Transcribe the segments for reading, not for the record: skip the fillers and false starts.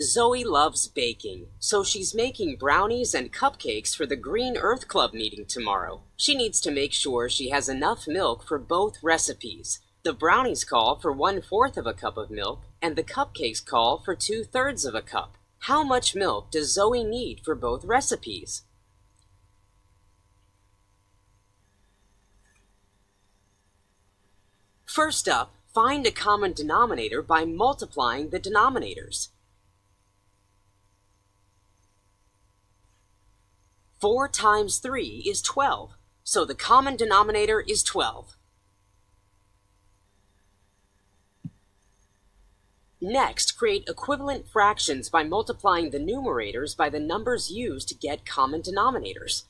Zoe loves baking, so she's making brownies and cupcakes for the Green Earth Club meeting tomorrow. She needs to make sure she has enough milk for both recipes. The brownies call for 1/4 of a cup of milk, and the cupcakes call for 2/3 of a cup. How much milk does Zoe need for both recipes? First up, find a common denominator by multiplying the denominators. 4 times 3 is 12, so the common denominator is 12. Next, create equivalent fractions by multiplying the numerators by the numbers used to get common denominators.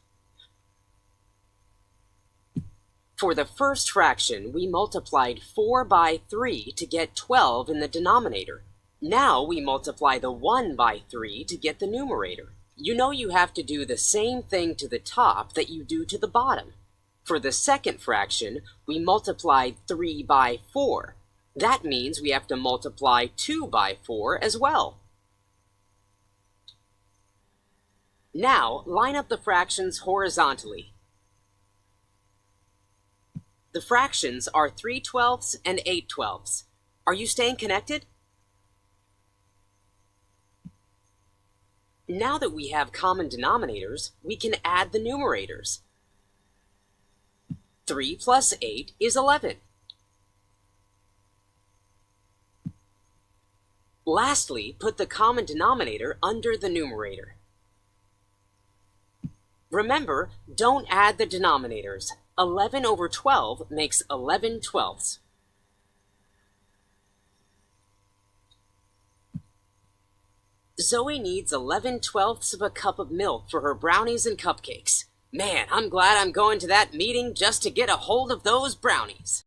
For the first fraction, we multiplied 4 by 3 to get 12 in the denominator. Now we multiply the 1 by 3 to get the numerator. You know you have to do the same thing to the top that you do to the bottom. For the second fraction, we multiplied 3 by 4. That means we have to multiply 2 by 4 as well. Now, line up the fractions horizontally. The fractions are 3/12 and 8/12. Are you staying connected? Now that we have common denominators, we can add the numerators. 3 plus 8 is 11. Lastly, put the common denominator under the numerator. Remember, don't add the denominators. 11 over 12 makes 11/12. Zoe needs 11/12 of a cup of milk for her brownies and cupcakes. Man, I'm glad I'm going to that meeting just to get a hold of those brownies.